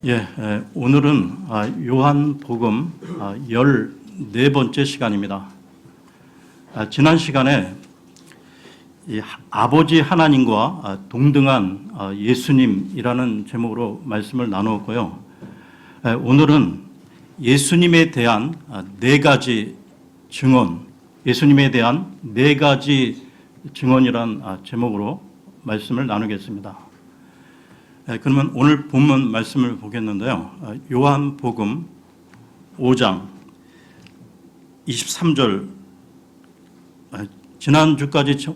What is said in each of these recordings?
오늘은 요한복음 14번째 시간입니다. 지난 시간에 아버지 하나님과 동등한 예수님이라는 제목으로 말씀을 나누었고요. 오늘은 예수님에 대한 네 가지 증언, 예수님에 대한 네 가지 증언이란 제목으로 말씀을 나누겠습니다. 그러면 오늘 본문 말씀을 보겠는데요. 요한복음 5장 23절, 지난주까지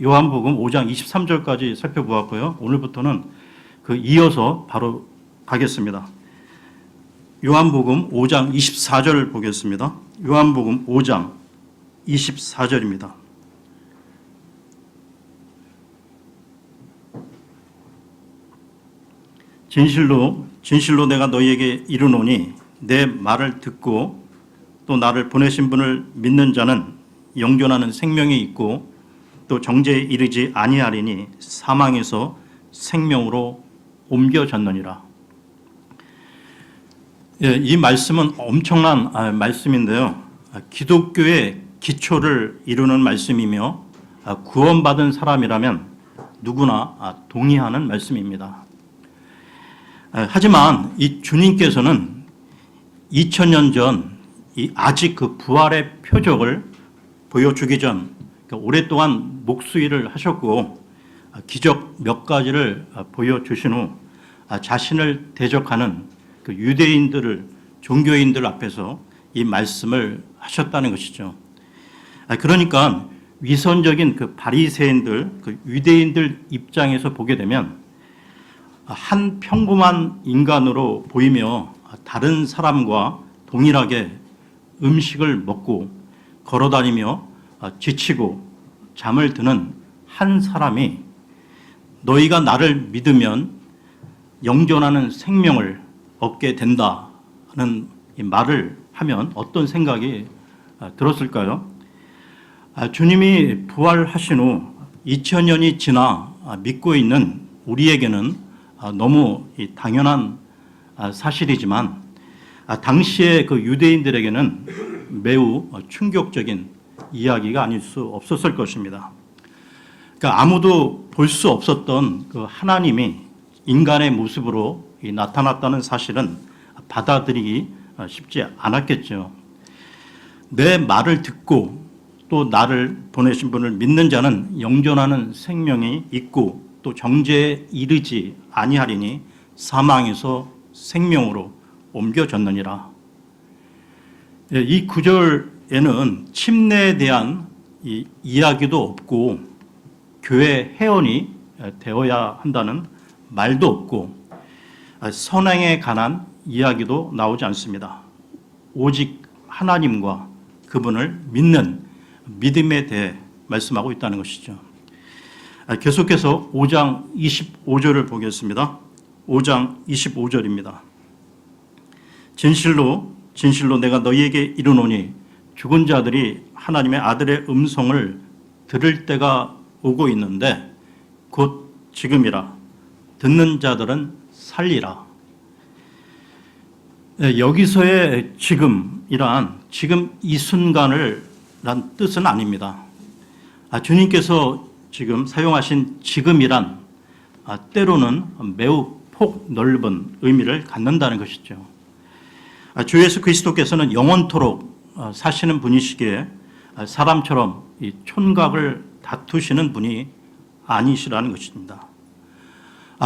요한복음 5장 23절까지 살펴보았고요. 오늘부터는 이어서 바로 가겠습니다. 요한복음 5장 24절을 보겠습니다. 요한복음 5장 24절입니다. 진실로 내가 너희에게 이르노니 내 말을 듣고 또 나를 보내신 분을 믿는 자는 영존하는 생명이 있고 또 정죄에 이르지 아니하리니 사망에서 생명으로 옮겨졌느니라. 이 말씀은 엄청난 말씀인데요. 기독교의 기초를 이루는 말씀이며 구원받은 사람이라면 누구나 동의하는 말씀입니다. 하지만 이 주님께서는 2000년 전 아직 부활의 표적을 보여주기 전 오랫동안 목수일을 하셨고 기적 몇 가지를 보여주신 후 자신을 대적하는 유대인들을 종교인들 앞에서 이 말씀을 하셨다는 것이죠. 그러니까 위선적인 바리새인들, 유대인들 입장에서 보게 되면 한 평범한 인간으로 보이며 다른 사람과 동일하게 음식을 먹고 걸어다니며 지치고 잠을 드는 한 사람이 너희가 나를 믿으면 영존하는 생명을 얻게 된다는 말을 하면 어떤 생각이 들었을까요? 주님이 부활하신 후 2000년이 지나 믿고 있는 우리에게는 너무 당연한 사실이지만 당시의 유대인들에게는 매우 충격적인 이야기가 아닐 수 없었을 것입니다. 아무도 볼 수 없었던 하나님이 인간의 모습으로 나타났다는 사실은 받아들이기 쉽지 않았겠죠. 내 말을 듣고 또 나를 보내신 분을 믿는 자는 영존하는 생명이 있고 또 정죄에 이르지 아니하리니 사망에서 생명으로 옮겨졌느니라. 이 구절에는 침례에 대한 이야기도 없고 교회 회원이 되어야 한다는 말도 없고 선행에 관한 이야기도 나오지 않습니다. 오직 하나님과 그분을 믿는 믿음에 대해 말씀하고 있다는 것이죠. 계속해서 5장 25절을 보겠습니다. 5장 25절입니다. 진실로 내가 너희에게 이르노니 죽은 자들이 하나님의 아들의 음성을 들을 때가 오고 있는데 곧 지금이라. 듣는 자들은 살리라. 여기서의 지금이란 지금 이 순간을 란 뜻은 아닙니다. 주님께서 지금 사용하신 지금이란 때로는 매우 폭넓은 의미를 갖는다는 것이죠. 주 예수 그리스도께서는 영원토록 사시는 분이시기에 사람처럼 이 촌각을 다투시는 분이 아니시라는 것입니다.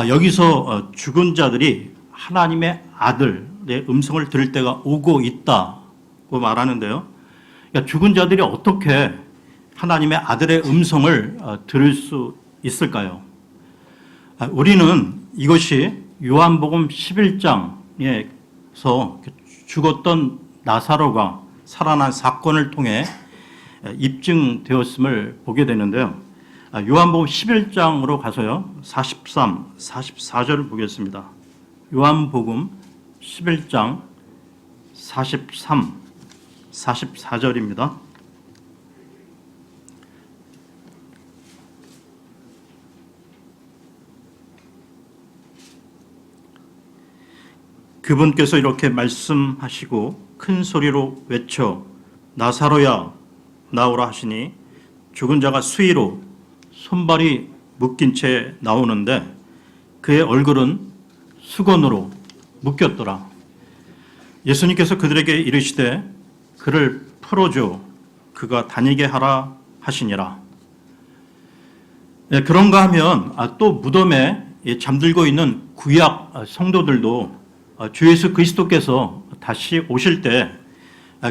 여기서 죽은 자들이 하나님의 아들의 음성을 들을 때가 오고 있다고 말하는데요. 그러니까 죽은 자들이 어떻게 하나님의 아들의 음성을 들을 수 있을까요? 우리는 이것이 요한복음 11장에서 죽었던 나사로가 살아난 사건을 통해 입증되었음을 보게 되는데요. 요한복음 11장으로 가서요. 43, 44절을 보겠습니다. 요한복음 11장 43, 44절입니다. 그분께서 이렇게 말씀하시고 큰 소리로 외쳐 나사로야 나오라 하시니 죽은 자가 수위로 손발이 묶인 채 나오는데 그의 얼굴은 수건으로 묶였더라. 예수님께서 그들에게 이르시되 그를 풀어줘 그가 다니게 하라 하시니라. 그런가 하면 또 무덤에 잠들고 있는 구약 성도들도 주 예수 그리스도께서 다시 오실 때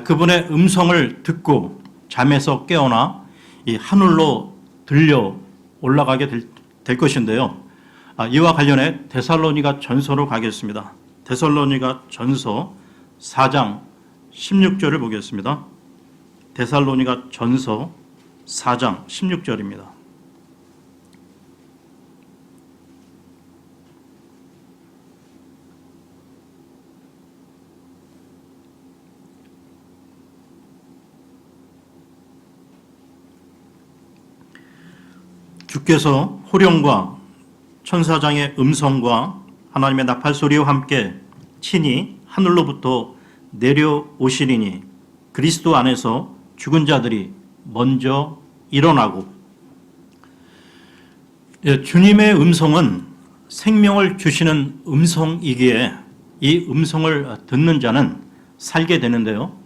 그분의 음성을 듣고 잠에서 깨어나 이 하늘로 들려 올라가게 될 것인데요. 이와 관련해 데살로니가 전서로 가겠습니다. 데살로니가 전서 4장 16절을 보겠습니다. 데살로니가 전서 4장 16절입니다. 주께서 호령과 천사장의 음성과 하나님의 나팔소리와 함께 친히 하늘로부터 내려오시리니 그리스도 안에서 죽은 자들이 먼저 일어나고. 주님의 음성은 생명을 주시는 음성이기에 이 음성을 듣는 자는 살게 되는데요.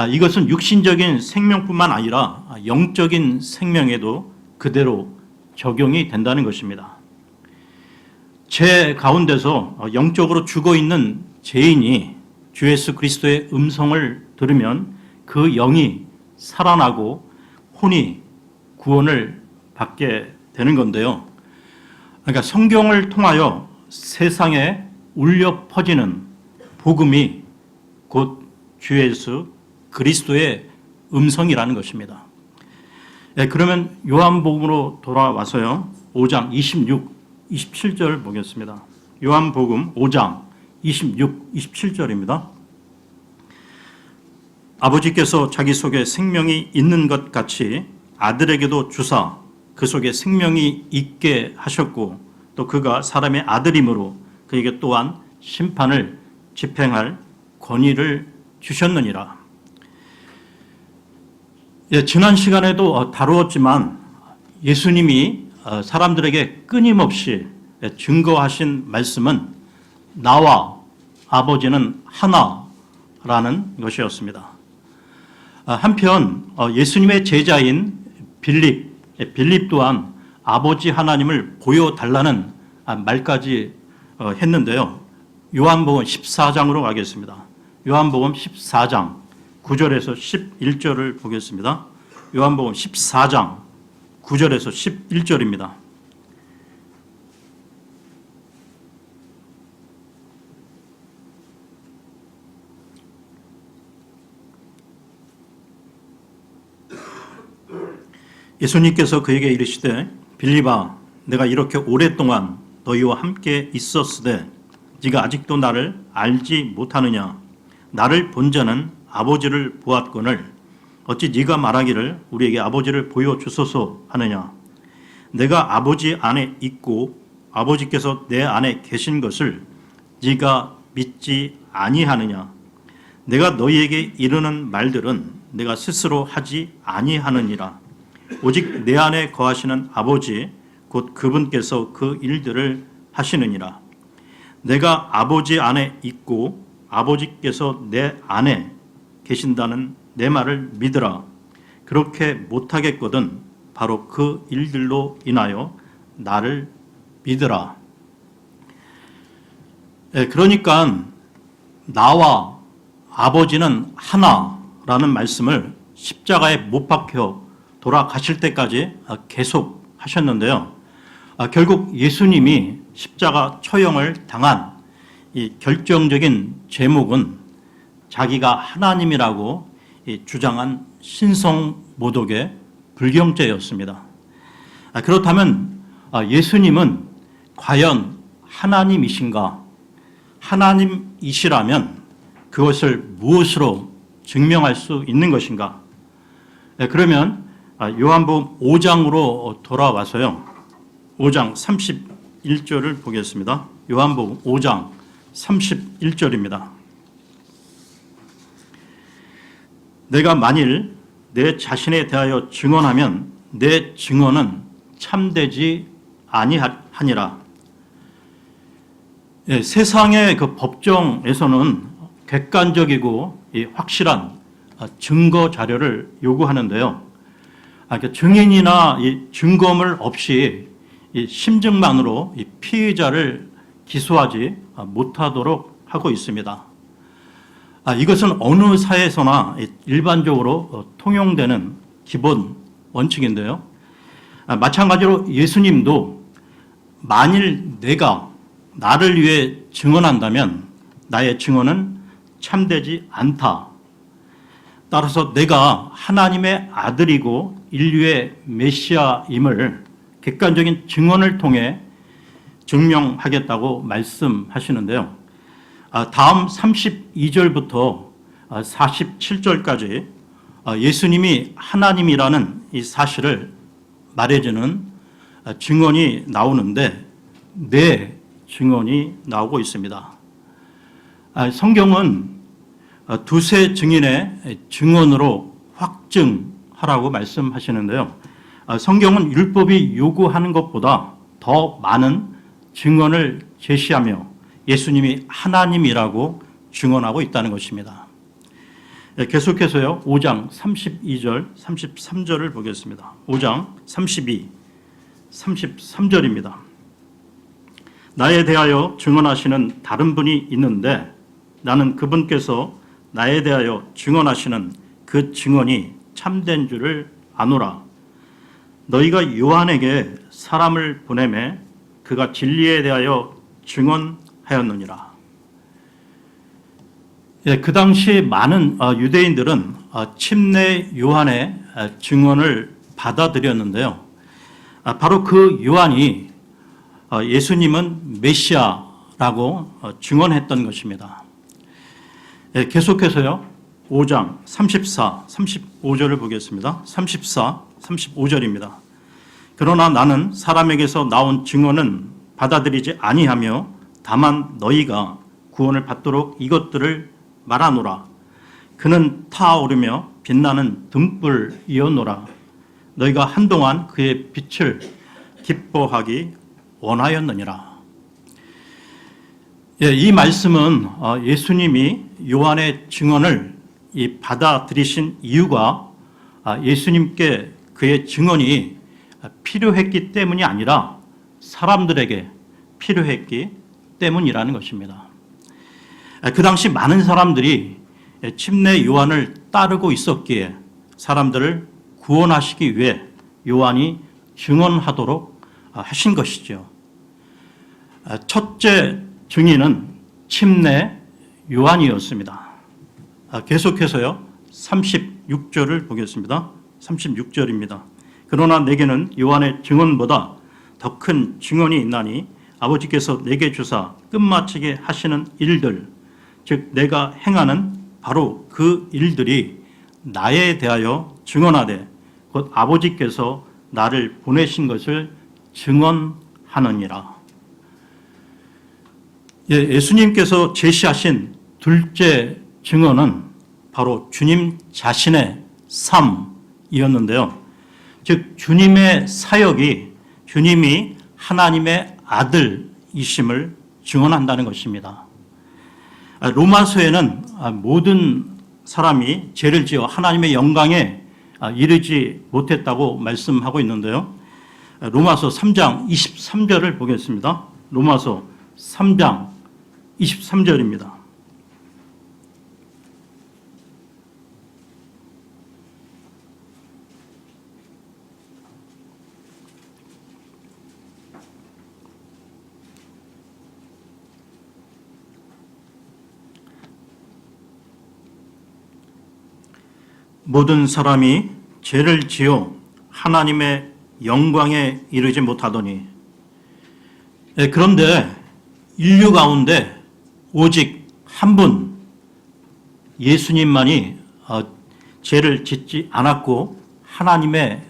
이것은 육신적인 생명뿐만 아니라 영적인 생명에도 그대로 적용이 된다는 것입니다. 제 가운데서 영적으로 죽어 있는 죄인이 주 예수 그리스도의 음성을 들으면 그 영이 살아나고 혼이 구원을 받게 되는 건데요. 그러니까 성경을 통하여 세상에 울려 퍼지는 복음이 곧 주 예수 그리스도의 음성이라는 것입니다. 그러면 요한복음으로 돌아와서요. 5장 26, 27절 보겠습니다. 요한복음 5장 26, 27절입니다. 아버지께서 자기 속에 생명이 있는 것 같이 아들에게도 주사 그 속에 생명이 있게 하셨고 또 그가 사람의 아들이므로 그에게 또한 심판을 집행할 권위를 주셨느니라. 지난 시간에도 다루었지만 예수님이 사람들에게 끊임없이 증거하신 말씀은 나와 아버지는 하나라는 것이었습니다. 한편 예수님의 제자인 빌립 또한 아버지 하나님을 보여달라는 말까지 했는데요. 요한복음 14장으로 가겠습니다. 요한복음 14장 9절에서 11절을 보겠습니다. 요한복음 14장 9절에서 11절입니다. 예수님께서 그에게 이르시되 빌립아 내가 이렇게 오랫동안 너희와 함께 있었으되 네가 아직도 나를 알지 못하느냐. 나를 본 자는 아버지를 보았거늘 어찌 네가 말하기를 우리에게 아버지를 보여주소서 하느냐. 내가 아버지 안에 있고 아버지께서 내 안에 계신 것을 네가 믿지 아니하느냐. 내가 너희에게 이르는 말들은 내가 스스로 하지 아니하느니라. 오직 내 안에 거하시는 아버지 곧 그분께서 그 일들을 하시느니라. 내가 아버지 안에 있고 아버지께서 내 안에 계신다는 내 말을 믿으라. 그렇게 못하겠거든 바로 그 일들로 인하여 나를 믿으라. 그러니까 나와 아버지는 하나라는 말씀을 십자가에 못 박혀 돌아가실 때까지 계속 하셨는데요. 결국 예수님이 십자가 처형을 당한 이 결정적인 제목은 자기가 하나님이라고 주장한 신성모독의 불경죄였습니다. 그렇다면 예수님은 과연 하나님이신가? 하나님이시라면 그것을 무엇으로 증명할 수 있는 것인가? 그러면 요한복음 5장으로 돌아와서요. 5장 31절을 보겠습니다. 요한복음 5장 31절입니다. 내가 만일 내 자신에 대하여 증언하면 내 증언은 참되지 아니하니라. 예, 세상의 그 법정에서는 객관적이고 확실한 증거 자료를 요구하는데요. 증인이나 증거물 없이 심증만으로 피의자를 기소하지 못하도록 하고 있습니다. 이것은 어느 사회에서나 일반적으로 통용되는 기본 원칙인데요. 마찬가지로 예수님도 만일 내가 나를 위해 증언한다면 나의 증언은 참되지 않다. 따라서 내가 하나님의 아들이고 인류의 메시아임을 객관적인 증언을 통해 증명하겠다고 말씀하시는데요. 다음 32절부터 47절까지 예수님이 하나님이라는 이 사실을 말해주는 증언이 나오는데 네 증언이 나오고 있습니다. 성경은 두세 증인의 증언으로 확증하라고 말씀하시는데요. 성경은 율법이 요구하는 것보다 더 많은 증언을 제시하며 예수님이 하나님이라고 증언하고 있다는 것입니다. 계속해서요. 5장 32절, 33절을 보겠습니다. 5장 32, 33절입니다. 나에 대하여 증언하시는 다른 분이 있는데 나는 그분께서 나에 대하여 증언하시는 그 증언이 참된 줄을 아노라. 너희가 요한에게 사람을 보내매 그가 진리에 대하여 증언하였느니라. 그 당시 많은 유대인들은 침례 요한의 증언을 받아들였는데요. 바로 그 요한이 예수님은 메시아라고 증언했던 것입니다. 계속해서요. 5장 34, 35절을 보겠습니다. 34, 35절입니다. 그러나 나는 사람에게서 나온 증언은 받아들이지 아니하며 다만 너희가 구원을 받도록 이것들을 말하노라. 그는 타오르며 빛나는 등불이었노라. 너희가 한동안 그의 빛을 기뻐하기 원하였느니라. 이 말씀은 예수님이 요한의 증언을 받아들이신 이유가 예수님께 그의 증언이 필요했기 때문이 아니라 사람들에게 필요했기 때문이라는 것입니다. 그 당시 많은 사람들이 침례 요한을 따르고 있었기에 사람들을 구원하시기 위해 요한이 증언하도록 하신 것이죠. 첫째 증인은 침례 요한이었습니다. 계속해서요. 36절을 보겠습니다. 36절입니다. 그러나 내게는 요한의 증언보다 더 큰 증언이 있나니 아버지께서 내게 주사 끝마치게 하시는 일들, 즉 내가 행하는 바로 그 일들이 나에 대하여 증언하되 곧 아버지께서 나를 보내신 것을 증언하느니라. 예수님께서 제시하신 둘째 증언은 바로 주님 자신의 삶이었는데요. 즉 주님의 사역이 주님이 하나님의 아들이심을 증언한다는 것입니다. 로마서에는 모든 사람이 죄를 지어 하나님의 영광에 이르지 못했다고 말씀하고 있는데요. 로마서 3장 23절을 보겠습니다. 로마서 3장 23절입니다. 모든 사람이 죄를 지어 하나님의 영광에 이르지 못하더니, 그런데 인류 가운데 오직 한 분 예수님만이 죄를 짓지 않았고 하나님의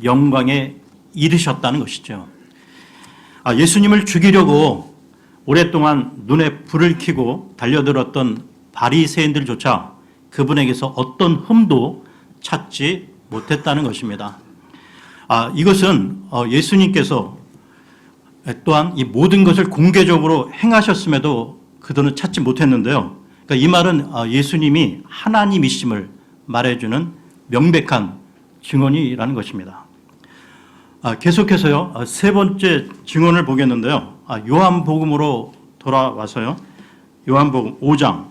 영광에 이르셨다는 것이죠. 예수님을 죽이려고 오랫동안 눈에 불을 켜고 달려들었던 바리새인들조차 그분에게서 어떤 흠도 찾지 못했다는 것입니다. 이것은 예수님께서 또한 이 모든 것을 공개적으로 행하셨음에도 그들은 찾지 못했는데요. 그러니까 이 말은 예수님이 하나님이심을 말해주는 명백한 증언이라는 것입니다. 계속해서요, 세 번째 증언을 보겠는데요. 요한복음으로 돌아와서요. 요한복음 5장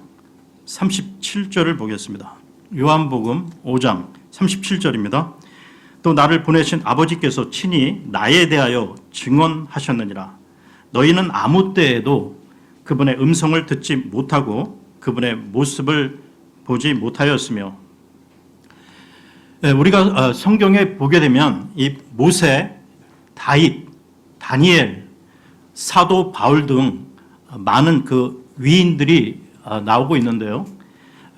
37절을 보겠습니다. 요한복음 5장 37절입니다. 또 나를 보내신 아버지께서 친히 나에 대하여 증언하셨느니라. 너희는 아무 때에도 그분의 음성을 듣지 못하고 그분의 모습을 보지 못하였으며. 우리가 성경에 보게 되면 이 모세, 다윗, 다니엘, 사도 바울 등 많은 그 위인들이 나오고 있는데요.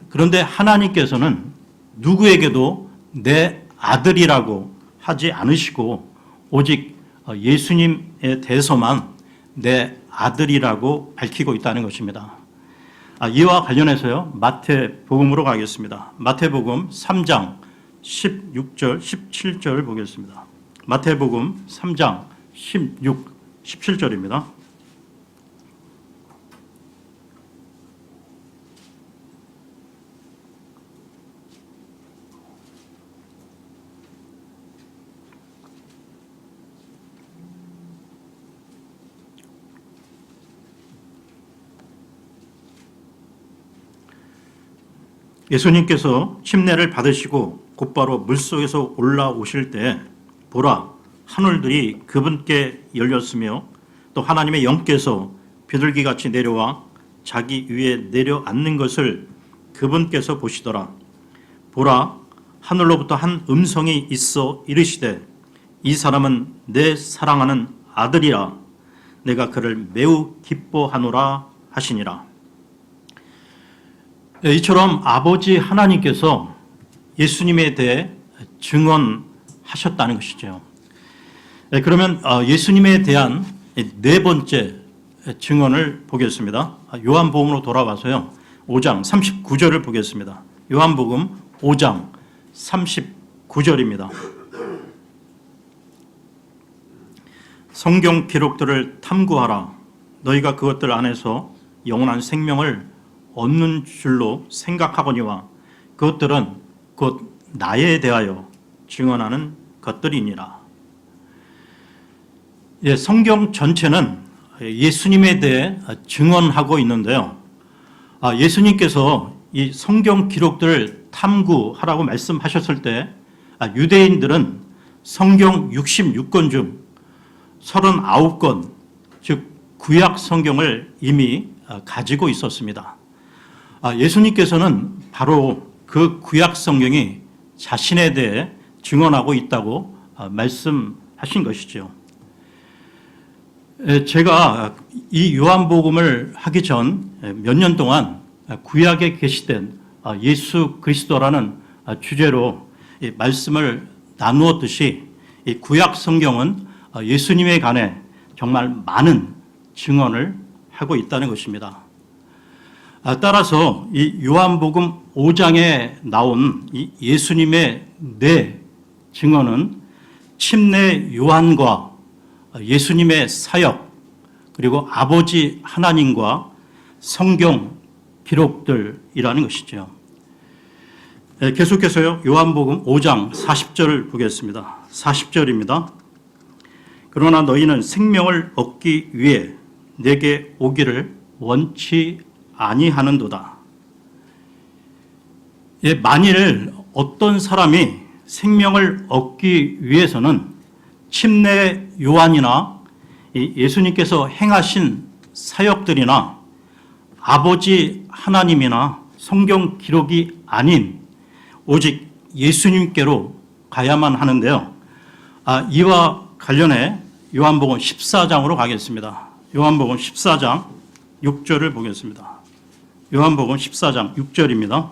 그런데 하나님께서는 누구에게도 내 아들이라고 하지 않으시고 오직 예수님에 대해서만 내 아들이라고 밝히고 있다는 것입니다. 이와 관련해서요, 마태복음으로 가겠습니다. 마태복음 3장 16절, 17절 보겠습니다. 마태복음 3장 16, 17절입니다. 예수님께서 침례를 받으시고 곧바로 물속에서 올라오실 때 보라, 하늘들이 그분께 열렸으며 또 하나님의 영께서 비둘기같이 내려와 자기 위에 내려앉는 것을 그분께서 보시더라. 보라, 하늘로부터 한 음성이 있어 이르시되 이 사람은 내 사랑하는 아들이라. 내가 그를 매우 기뻐하노라 하시니라. 이처럼 아버지 하나님께서 예수님에 대해 증언하셨다는 것이죠. 그러면 예수님에 대한 네 번째 증언을 보겠습니다. 요한복음으로 돌아와서요. 5장 39절을 보겠습니다. 요한복음 5장 39절입니다. 성경 기록들을 탐구하라. 너희가 그것들 안에서 영원한 생명을 얻는 줄로 생각하거니와 그것들은 곧 나에 대하여 증언하는 것들이니라. 성경 전체는 예수님에 대해 증언하고 있는데요. 예수님께서 이 성경 기록들을 탐구하라고 말씀하셨을 때 유대인들은 성경 66권 중 39권, 즉 구약 성경을 이미 가지고 있었습니다. 예수님께서는 바로 그 구약 성경이 자신에 대해 증언하고 있다고 말씀하신 것이죠. 제가 이 요한복음을 하기 전 몇 년 동안 구약에 계시된 예수 그리스도라는 주제로 말씀을 나누었듯이 이 구약 성경은 예수님에 관해 정말 많은 증언을 하고 있다는 것입니다. 따라서 이 요한복음 5장에 나온 이 예수님의 네 증언은 침례 요한과 예수님의 사역 그리고 아버지 하나님과 성경 기록들이라는 것이죠. 계속해서요. 요한복음 5장 40절을 보겠습니다. 40절입니다. 그러나 너희는 생명을 얻기 위해 내게 오기를 원치 아니하는도다. 만일 어떤 사람이 생명을 얻기 위해서는 침례 요한이나 예수님께서 행하신 사역들이나 아버지 하나님이나 성경 기록이 아닌 오직 예수님께로 가야만 하는데요. 이와 관련해 요한복음 14장으로 가겠습니다. 요한복음 14장 6절을 보겠습니다. 요한복음 14장 6절입니다.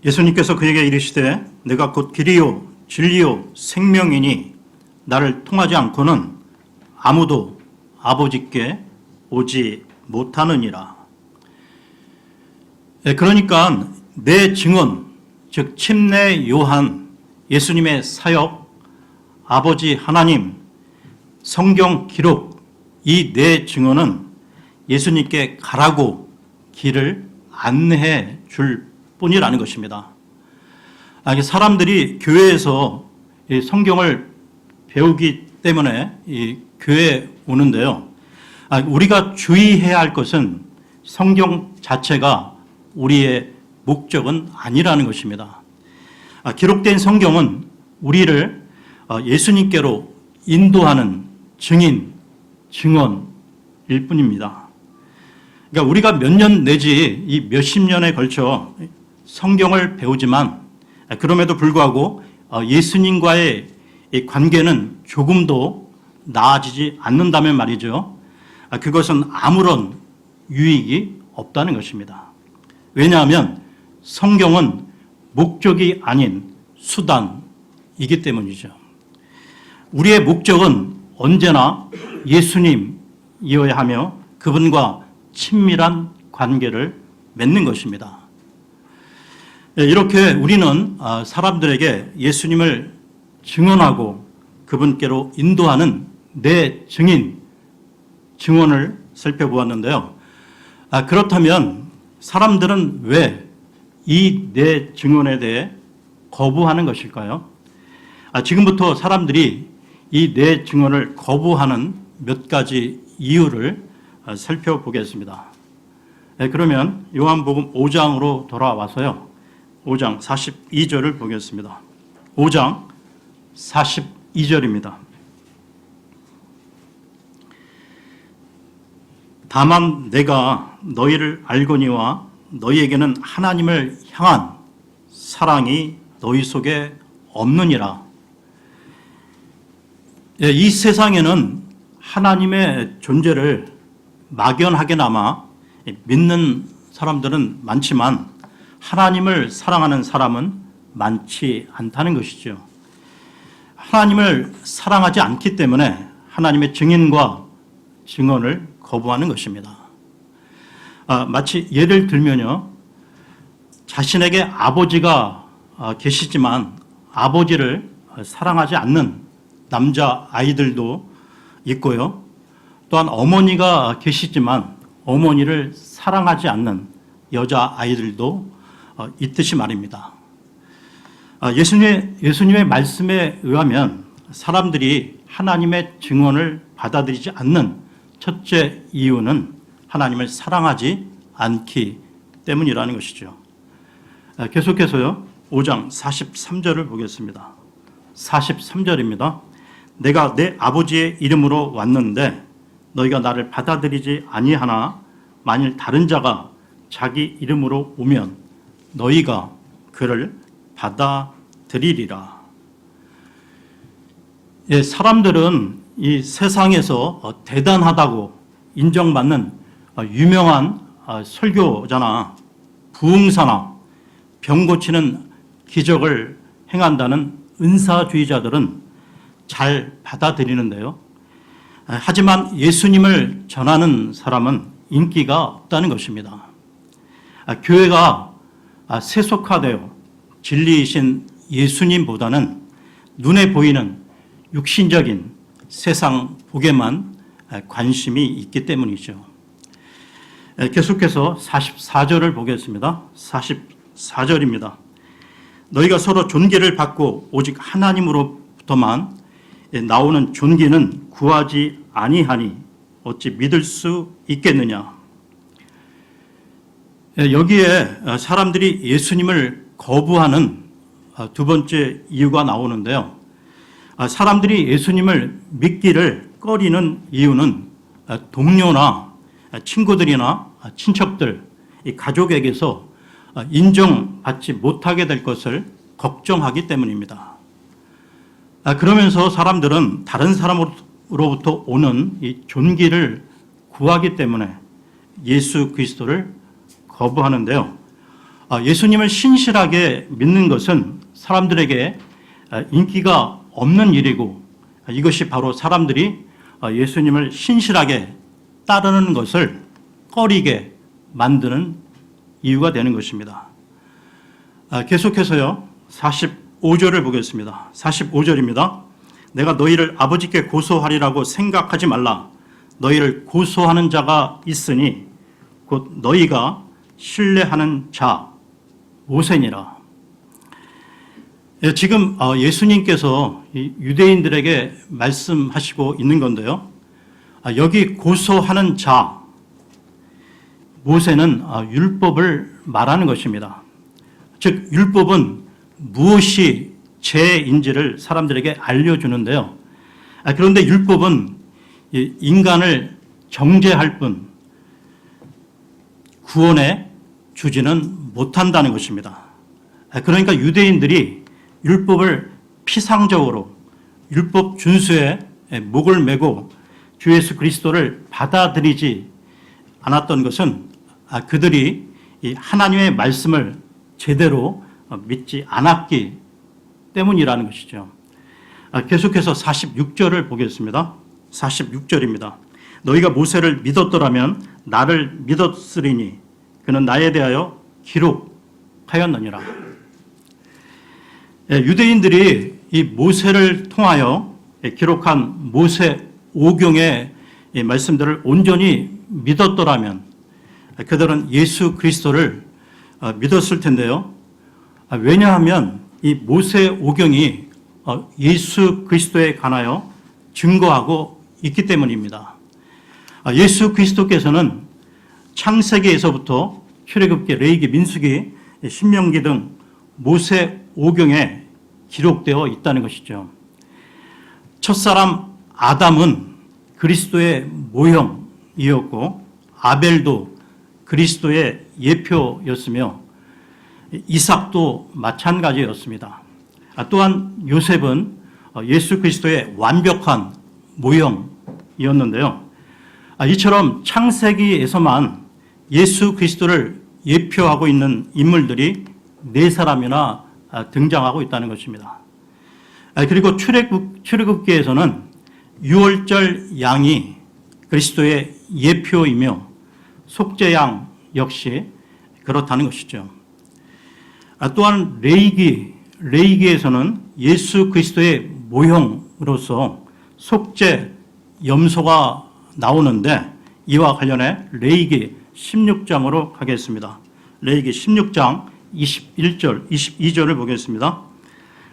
예수님께서 그에게 이르시되 내가 곧 길이요 진리요 생명이니 나를 통하지 않고는 아무도 아버지께 오지 못하느니라. 그러니까 내 증언, 즉 침례 요한, 예수님의 사역, 아버지 하나님, 성경 기록, 이 네 증언은 예수님께 가라고 길을 안내해 줄 뿐이라는 것입니다. 사람들이 교회에서 성경을 배우기 때문에 이 교회에 오는데요. 우리가 주의해야 할 것은 성경 자체가 우리의 목적은 아니라는 것입니다. 기록된 성경은 우리를 예수님께로 인도하는 증인, 증언일 뿐입니다. 그러니까 우리가 몇 년 내지 이 몇십 년에 걸쳐 성경을 배우지만 그럼에도 불구하고 예수님과의 이 관계는 조금도 나아지지 않는다면 말이죠. 그것은 아무런 유익이 없다는 것입니다. 왜냐하면 성경은 목적이 아닌 수단이기 때문이죠. 우리의 목적은 언제나 예수님이어야 하며 그분과 친밀한 관계를 맺는 것입니다. 이렇게 우리는 사람들에게 예수님을 증언하고 그분께로 인도하는 내 증인, 증언을 살펴보았는데요. 그렇다면 사람들은 왜 이 내 증언에 대해 거부하는 것일까요? 지금부터 사람들이 이 내 증언을 거부하는 몇 가지 이유를 살펴보겠습니다. 그러면 요한복음 5장으로 돌아와서요. 5장 42절을 보겠습니다. 5장 42절입니다. 다만 내가 너희를 알거니와 너희에게는 하나님을 향한 사랑이 너희 속에 없느니라. 이 세상에는 하나님의 존재를 막연하게나마 믿는 사람들은 많지만 하나님을 사랑하는 사람은 많지 않다는 것이죠. 하나님을 사랑하지 않기 때문에 하나님의 증인과 증언을 거부하는 것입니다. 마치 예를 들면요. 자신에게 아버지가 계시지만 아버지를 사랑하지 않는 남자 아이들도 있고요. 또한 어머니가 계시지만 어머니를 사랑하지 않는 여자 아이들도 있듯이 말입니다. 예수님의 말씀에 의하면 사람들이 하나님의 증언을 받아들이지 않는 첫째 이유는 하나님을 사랑하지 않기 때문이라는 것이죠. 계속해서요. 5장 43절을 보겠습니다. 43절입니다. 내가 내 아버지의 이름으로 왔는데 너희가 나를 받아들이지 아니하나 만일 다른 자가 자기 이름으로 오면 너희가 그를 받아들이리라. 사람들은 이 세상에서 대단하다고 인정받는 유명한 설교자나 부흥사나 병 고치는 기적을 행한다는 은사주의자들은 잘 받아들이는데요. 하지만 예수님을 전하는 사람은 인기가 없다는 것입니다. 교회가 세속화되어 진리이신 예수님보다는 눈에 보이는 육신적인 세상 복에만 관심이 있기 때문이죠. 계속해서 44절을 보겠습니다. 44절입니다. 너희가 서로 존귀를 받고 오직 하나님으로부터만 나오는 존귀는 구하지 아니하니 어찌 믿을 수 있겠느냐. 여기에 사람들이 예수님을 거부하는 두 번째 이유가 나오는데요. 사람들이 예수님을 믿기를 꺼리는 이유는 동료나 친구들이나 친척들, 가족에게서 인정받지 못하게 될 것을 걱정하기 때문입니다. 그러면서 사람들은 다른 사람으로부터 오는 이 존귀를 구하기 때문에 예수 그리스도를 거부하는데요. 예수님을 신실하게 믿는 것은 사람들에게 인기가 없는 일이고 이것이 바로 사람들이 예수님을 신실하게 따르는 것을 꺼리게 만드는 이유가 되는 것입니다. 계속해서요, 45절을 보겠습니다. 45절입니다. 내가 너희를 아버지께 고소하리라고 생각하지 말라. 너희를 고소하는 자가 있으니 곧 너희가 신뢰하는 자 모세니라. 지금 예수님께서 유대인들에게 말씀하시고 있는 건데요. 여기 고소하는 자 모세는 율법을 말하는 것입니다. 즉 율법은 무엇이 죄인지를 사람들에게 알려주는데요. 그런데 율법은 인간을 정죄할 뿐 구원해 주지는 못한다는 것입니다. 그러니까 유대인들이 율법을 피상적으로 율법 준수에 목을 메고 주 예수 그리스도를 받아들이지 않았던 것은 그들이 이 하나님의 말씀을 제대로 믿지 않았기 때문이라는 것이죠. 계속해서 46절을 보겠습니다. 46절입니다. 너희가 모세를 믿었더라면 나를 믿었으리니 그는 나에 대하여 기록하였느니라. 유대인들이 이 모세를 통하여 기록한 모세 오경의 말씀들을 온전히 믿었더라면 그들은 예수 그리스도를 믿었을 텐데요. 왜냐하면 이 모세 오경이 예수 그리스도에 관하여 증거하고 있기 때문입니다. 예수 그리스도께서는 창세기에서부터 출애굽기, 레위기, 민수기, 신명기 등 모세 오경에 기록되어 있다는 것이죠. 첫사람 아담은 그리스도의 모형이었고 아벨도 그리스도의 예표였으며 이삭도 마찬가지였습니다. 또한 요셉은 예수 그리스도의 완벽한 모형이었는데요. 이처럼 창세기에서만 예수 그리스도를 예표하고 있는 인물들이 4사람이나 등장하고 있다는 것입니다. 그리고 출애굽기에서는 유월절 양이 그리스도의 예표이며 속죄양 역시 그렇다는 것이죠. 또한 레위기에서는 예수 그리스도의 모형으로서 속죄 염소가 나오는데 이와 관련해 레위기 16장으로 가겠습니다. 레위기 16장 21절, 22절을 보겠습니다.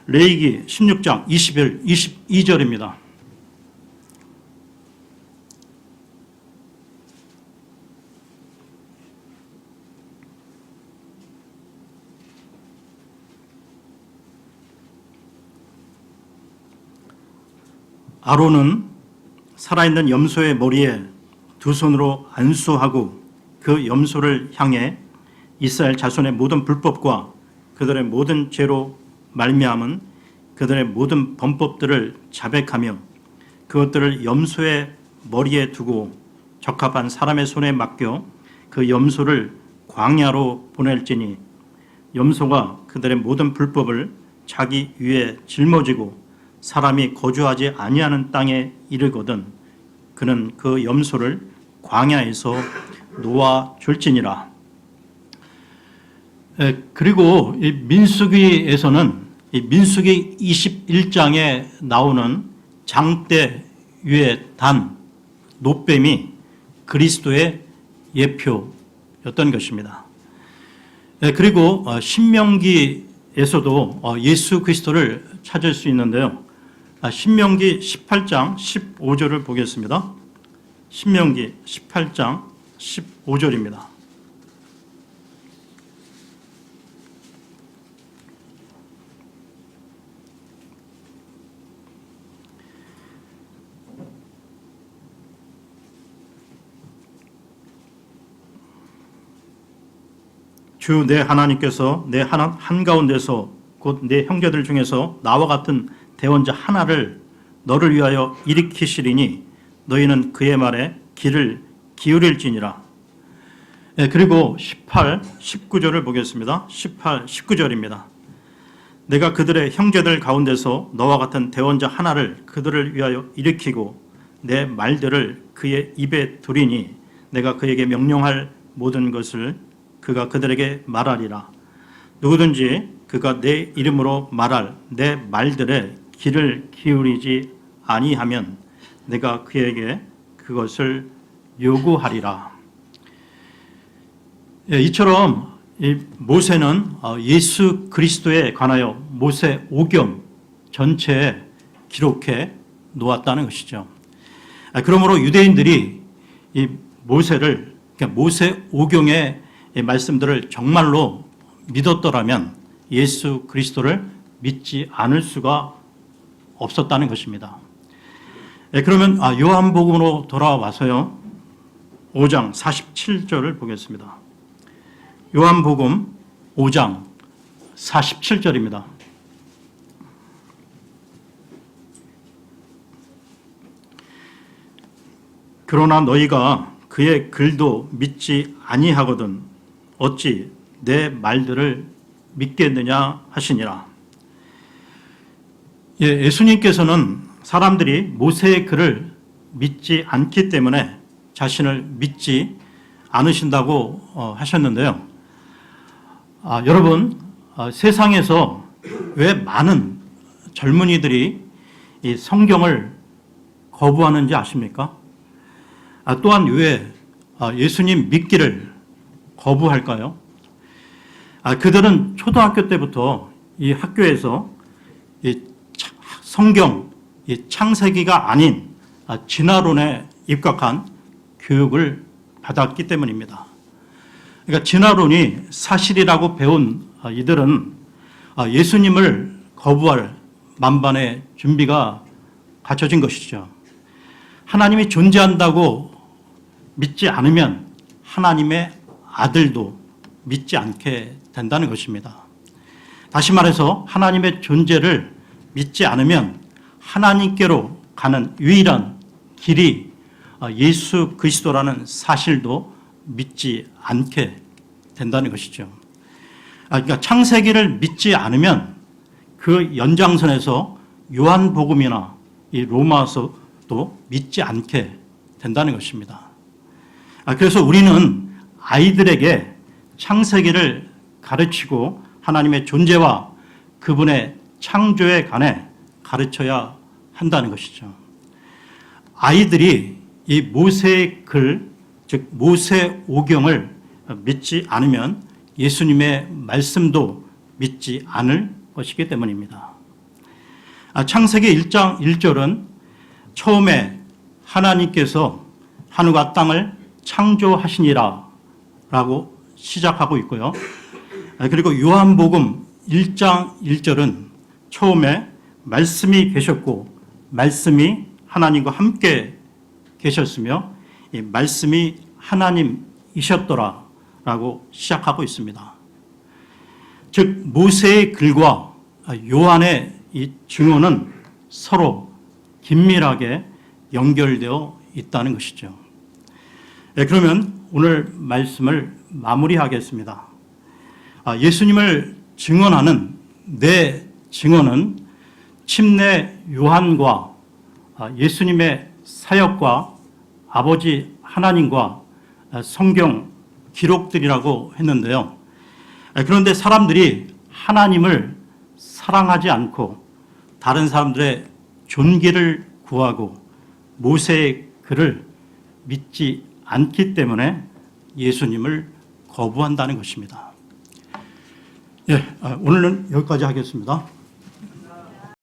레위기 16장 21, 22절입니다. 아론은 살아있는 염소의 머리에 2손으로 안수하고 그 염소를 향해 이스라엘 자손의 모든 불법과 그들의 모든 죄로 말미암은 그들의 모든 범법들을 자백하며 그것들을 염소의 머리에 두고 적합한 사람의 손에 맡겨 그 염소를 광야로 보낼지니 염소가 그들의 모든 불법을 자기 위에 짊어지고 사람이 거주하지 아니하는 땅에 이르거든 그는 그 염소를 광야에서 놓아 줄지니라. 그리고 이 민수기에서는 이 민수기 21장에 나오는 장대 위에 단 놋뱀이 그리스도의 예표였던 것입니다. 그리고 신명기에서도 예수 그리스도를 찾을 수 있는데요. 신명기 18장 15절을 보겠습니다. 신명기 18장 15절입니다. 주 내 하나님께서 내 한가운데서 곧 내 형제들 중에서 나와 같은 대원자 하나를 너를 위하여 일으키시리니 너희는 그의 말에 귀를 기울일지니라. 그리고 18, 19절을 보겠습니다. 18, 19절입니다. 내가 그들의 형제들 가운데서 너와 같은 대언자 하나를 그들을 위하여 일으키고 내 말들을 그의 입에 두리니 내가 그에게 명령할 모든 것을 그가 그들에게 말하리라. 누구든지 그가 내 이름으로 말할 내 말들에 귀를 기울이지 아니하면 내가 그에게 그것을 요구하리라. 이처럼 모세는 예수 그리스도에 관하여 모세 오경 전체에 기록해 놓았다는 것이죠. 그러므로 유대인들이 이 모세를, 그러니까 모세 오경의 말씀들을 정말로 믿었더라면 예수 그리스도를 믿지 않을 수가 없었다는 것입니다. 그러면 요한복음으로 돌아와서요. 5장 47절을 보겠습니다. 요한복음 5장 47절입니다. 그러나 너희가 그의 글도 믿지 아니하거든 어찌 내 말들을 믿겠느냐 하시니라. 예수님께서는 사람들이 모세의 글을 믿지 않기 때문에 자신을 믿지 않으신다고 하셨는데요. 여러분, 세상에서 왜 많은 젊은이들이 이 성경을 거부하는지 아십니까? 또한 왜 예수님 믿기를 거부할까요? 그들은 초등학교 때부터 이 학교에서 이 성경, 이 창세기가 아닌 진화론에 입각한 교육을 받았기 때문입니다. 그러니까 진화론이 사실이라고 배운 이들은 예수님을 거부할 만반의 준비가 갖춰진 것이죠. 하나님이 존재한다고 믿지 않으면 하나님의 아들도 믿지 않게 된다는 것입니다. 다시 말해서 하나님의 존재를 믿지 않으면 하나님께로 가는 유일한 길이 예수 그리스도라는 사실도 믿지 않게 된다는 것이죠. 그러니까 창세기를 믿지 않으면 그 연장선에서 요한복음이나 이 로마서도 믿지 않게 된다는 것입니다. 그래서 우리는 아이들에게 창세기를 가르치고 하나님의 존재와 그분의 창조에 관해 가르쳐야 한다는 것이죠. 아이들이 이 모세의 글, 즉 모세 오경을 믿지 않으면 예수님의 말씀도 믿지 않을 것이기 때문입니다. 창세기 1장 1절은 처음에 하나님께서 하늘과 땅을 창조하시니라 라고 시작하고 있고요. 그리고 요한복음 1장 1절은 처음에 말씀이 계셨고 말씀이 하나님과 함께 계셨으며 이 말씀이 하나님이셨더라 라고 시작하고 있습니다. 즉 모세의 글과 요한의 이 증언은 서로 긴밀하게 연결되어 있다는 것이죠. 그러면 오늘 말씀을 마무리하겠습니다. 예수님을 증언하는 내 증언은 침례 요한과 예수님의 사역과 아버지 하나님과 성경 기록들이라고 했는데요. 그런데 사람들이 하나님을 사랑하지 않고 다른 사람들의 존귀를 구하고 모세의 글을 믿지 않기 때문에 예수님을 거부한다는 것입니다. 오늘은 여기까지 하겠습니다.